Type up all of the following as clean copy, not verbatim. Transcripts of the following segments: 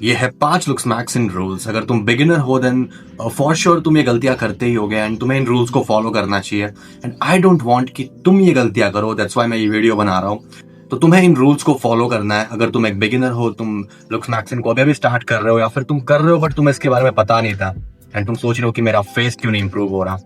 ये है 5 looks max इन rules. अगर तुम बिगिनर हो देन फॉर श्योर तुम ये गलतियां करते ही होगे एंड तुम्हें इन रूल्स को फॉलो करना चाहिए। एंड आई डोंट वांट कि तुम ये गलतियां करो, दैट्स व्हाई मैं ये वीडियो बना रहा हूँ। तो तुम्हें इन रूल्स को फॉलो करना है। अगर तुम एक बिगिनर हो, तुम लुक्स मैक्सिन को अभी स्टार्ट कर रहे हो या फिर तुम कर रहे हो बट तुम्हें इसके बारे में पता नहीं था एंड तुम सोच रहे हो कि मेरा फेस क्यों नहीं इंप्रूव हो रहा,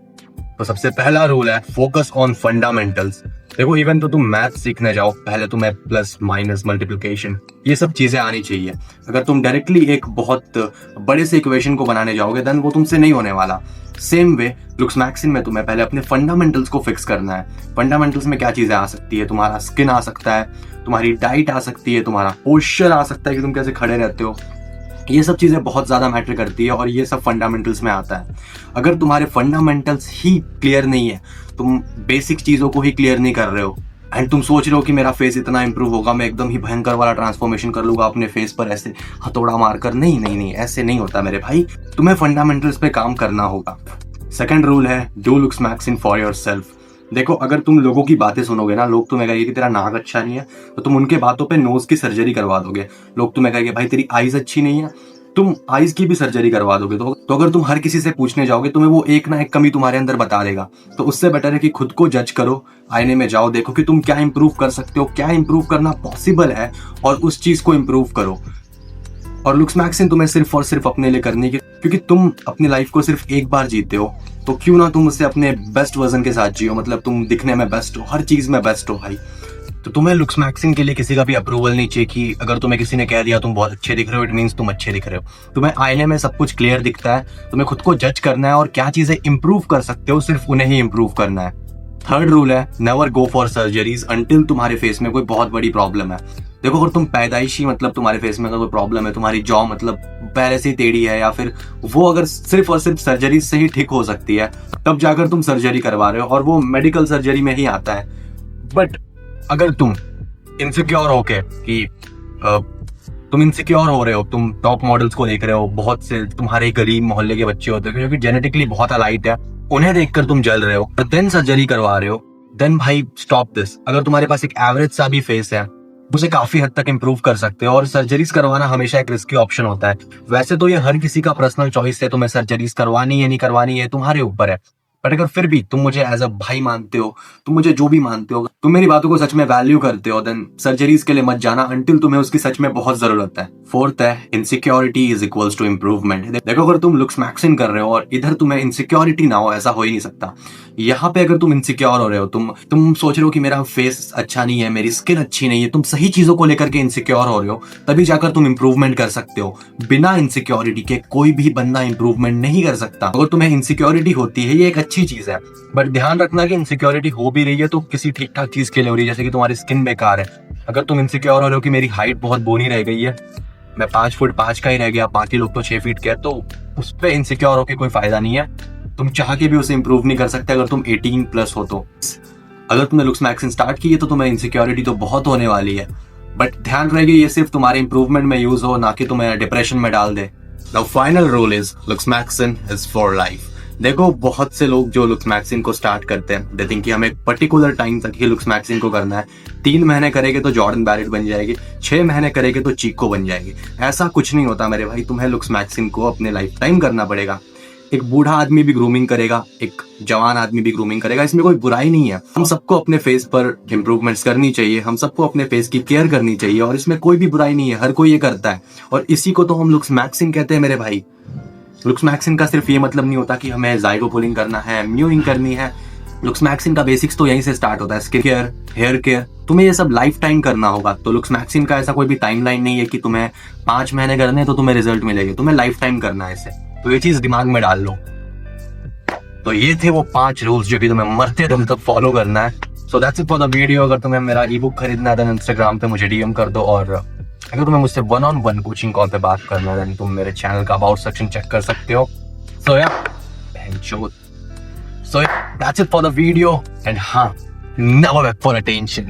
तो सबसे पहला रूल है फोकस ऑन फंडामेंटल्स। देखो, इवन तो तुम मैथ सीखने जाओ, पहले तुम्हें प्लस माइनस मल्टीप्लिकेशन ये सब चीजें आनी चाहिए। अगर तुम डायरेक्टली एक बहुत बड़े से इक्वेशन को बनाने जाओगे देन वो तुमसे नहीं होने वाला। सेम वे लुक्स मैक्सिन में तुम्हें पहले अपने फंडामेंटल्स को फिक्स करना है। फंडामेंटल्स में क्या चीजें आ सकती है? तुम्हारा स्किन आ सकता है, तुम्हारी डाइट आ सकती है, तुम्हारा पोस्चर आ सकता है कि तुम कैसे खड़े रहते हो। ये सब चीजें बहुत ज्यादा मैटर करती है और ये सब फंडामेंटल्स में आता है। अगर तुम्हारे फंडामेंटल्स ही क्लियर नहीं है, तुम बेसिक चीजों को ही क्लियर नहीं कर रहे हो एंड तुम सोच रहे हो कि मेरा फेस इतना इंप्रूव होगा, मैं एकदम ही भयंकर वाला ट्रांसफॉर्मेशन कर लूंगा अपने फेस पर ऐसे हथौड़ा मारकर, नहीं नहीं नहीं, ऐसे नहीं होता मेरे भाई। तुम्हें फंडामेंटल्स पे काम करना होगा। सेकंड रूल है do looksmaxxing for yourself. देखो, अगर तुम लोगों की बातें सुनोगे ना, लोग तुम्हें कहेंगे कि तेरा नाक अच्छा नहीं है, तो तुम उनके बातों पे नोज की सर्जरी करवा दोगे। लोग तुम्हें कहेंगे भाई तेरी आईज अच्छी नहीं है, तुम आईज की भी सर्जरी करवा दोगे। तो अगर तुम हर किसी से पूछने जाओगे तुम्हें वो एक ना एक कमी तुम्हारे अंदर बता देगा। तो उससे बेटर है कि खुद को जज करो, आईने में जाओ, देखो कि तुम क्या इंप्रूव कर सकते हो, क्या इंप्रूव करना पॉसिबल है और उस चीज को इंप्रूव करो। और लुक्स मैक्सिन तुम्हें सिर्फ और सिर्फ अपने लिए करनी है, क्योंकि तुम अपनी लाइफ को सिर्फ एक बार जीते हो, तो क्यों ना तुम उससे अपने बेस्ट वर्जन के साथ जियो। मतलब तुम दिखने में बेस्ट हो, हर चीज में बेस्ट हो भाई। तो तुम्हें लुक्स मैक्सिन के लिए किसी का भी अप्रूवल नहीं चाहिए कि अगर तुम्हें किसी ने कह दिया तुम बहुत अच्छे दिख रहे हो, इट मींस तुम अच्छे दिख रहे हो। तुम्हें आईने में सब कुछ क्लियर दिखता है, तुम्हें खुद को जज करना है और क्या चीजें इंप्रूव कर सकते हो सिर्फ उन्हें ही इंप्रूव करना है। थर्ड रूल है never go for surgeries until तुम्हारे फेस में कोई बहुत बड़ी प्रॉब्लम है। देखो, अगर तुम पैदाइशी मतलब तुम्हारे फेस में अगर कोई प्रॉब्लम है, तुम्हारी जॉ मतलब पहले से ही टेढ़ी है या फिर वो अगर सिर्फ और सिर्फ सर्जरी से ही ठीक हो सकती है, तब जाकर तुम सर्जरी करवा रहे हो और वो मेडिकल सर्जरी में ही आता है। बट अगर तुम इनसिक्योर हो के कि तुम इनसिक्योर हो रहे हो, तुम टॉप मॉडल्स को देख रहे हो, बहुत से तुम्हारे गरीब मोहल्ले के बच्चे होते हैं जो कि जेनेटिकली बहुत अलाइट है, उन्हें देखकर तुम जल रहे हो, देन सर्जरी करवा रहे हो, देन भाई स्टॉप दिस। अगर तुम्हारे पास एक एवरेज सा भी फेस है, उसे काफी हद तक इंप्रूव कर सकते हो। और सर्जरीज करवाना हमेशा एक रिस्की ऑप्शन होता है। वैसे तो ये हर किसी का पर्सनल चॉइस है, तुम्हें सर्जरीज करवानी है नहीं करवानी है तुम्हारे ऊपर है। बट अगर फिर भी तुम मुझे एज अ भाई मानते हो, तुम मुझे जो भी मानते हो, तुम मेरी बातों को सच में वैल्यू करते हो, देन सर्जरीज के लिए मत जाना अंटिल तुम्हें उसकी सच में बहुत जरूरत है। फोर्थ है insecurity is equals to improvement. देखो, अगर तुम लुक्स मैक्सिन कर रहे हो और इधर तुम्हें इनसिक्योरिटी ना हो, ऐसा हो ही नहीं सकता। यहाँ पे अगर तुम इनसिक्योर हो रहे हो, तुम सोच रहे हो कि मेरा फेस अच्छा नहीं है, मेरी स्किन अच्छी नहीं है, तुम सही चीजों को लेकर के इनसिक्योर हो रहे हो, तभी जाकर तुम इंप्रूवमेंट कर सकते हो। बिना इनसिक्योरिटी के कोई भी बंदा इंप्रूवमेंट नहीं कर सकता। अगर तुम्हें इनसिक्योरिटी होती है, ये एक अच्छी चीज है, बट ध्यान रखना कि इनसिक्योरिटी हो भी रही है तो किसी ठीक ठाक चीज के लिए हो रही है, जैसे कि तुम्हारी स्किन बेकार है। अगर तुम इनसिक्योर हो रहे हो कि मेरी हाइट बहुत बोनी रह गई है, मैं 5 फुट 5 का ही रह गया, बाकी लोग तो 6 फीट के, तो उस पर इंसिक्योर होकर कोई फायदा नहीं है। तुम चाह के भी उसे इंप्रूव नहीं कर सकते अगर तुम 18 प्लस हो तो। अगर तुमने लुक्स मैक्सिन स्टार्ट की है तो तुम्हें इनसिक्योरिटी तो बहुत होने वाली है, बट ध्यान रहे ये सिर्फ तुम्हारे इंप्रूवमेंट में यूज हो, ना कि तुम्हें डिप्रेशन में डाल दे। The final rule is looks maxxing is for life. देखो, बहुत से लोग जो लुक्स मैक्सिन को स्टार्ट करते हैं, दे थिंक कि हमें एक पर्टिकुलर टाइम तक ही लुक्स मैक्सिन को करना है। 3 महीने करेंगे तो जॉर्डन बैरेट बन जाएगी, 6 महीने करेंगे तो चीको बन जाएगी। ऐसा कुछ नहीं होता मेरे भाई, तुम्हें लुक्स मैक्सिन को अपने लाइफ टाइम करना पड़ेगा। एक बूढ़ा आदमी भी ग्रूमिंग करेगा, एक जवान आदमी भी ग्रूमिंग करेगा, इसमें कोई बुराई नहीं है। हम सबको अपने फेस पर इंप्रूवमेंट्स करनी चाहिए, हम सबको अपने फेस की केयर करनी चाहिए और इसमें कोई भी बुराई नहीं है, हर कोई ये करता है और इसी को तो हम लुक्स मैक्सिन कहते हैं मेरे भाई। लुक्स मैक्सिन का सिर्फ ये मतलब नहीं होता कि हमें ज़ाइगो पुलिंग करना है, म्यूइंग करनी है। लुक्स मैक्सिन का बेसिक्स तो यहीं से स्टार्ट होता है, स्किन केयर, हेयर केयर, तुम्हें ये सब लाइफ टाइम करना होगा। तो लुक्स मैक्सिन का ऐसा कोई भी टाइमलाइन नहीं है कि तुम्हें 5 महीने करने हैं तो तुम्हें रिजल्ट मिलेगा, तुम्हें लाइफ टाइम करना है इसे। तो ये चीज दिमाग में डाल लो। तो ये थे वो 5 रूल्स जो कि तुम्हें मरते दम तक फॉलो करना है। So that's it for the video. अगर तुम्हें मेरा ई बुक खरीदना है तो इंस्टाग्राम पे मुझे डीएम कर दो, और अगर तुम्हें मुझसे 1-on-1 कोचिंग कॉल पे बात करना है तो तुम मेरे चैनल का अबाउट सेक्शन चेक कर सकते हो। सो या that's it for the video, and never beg for attention.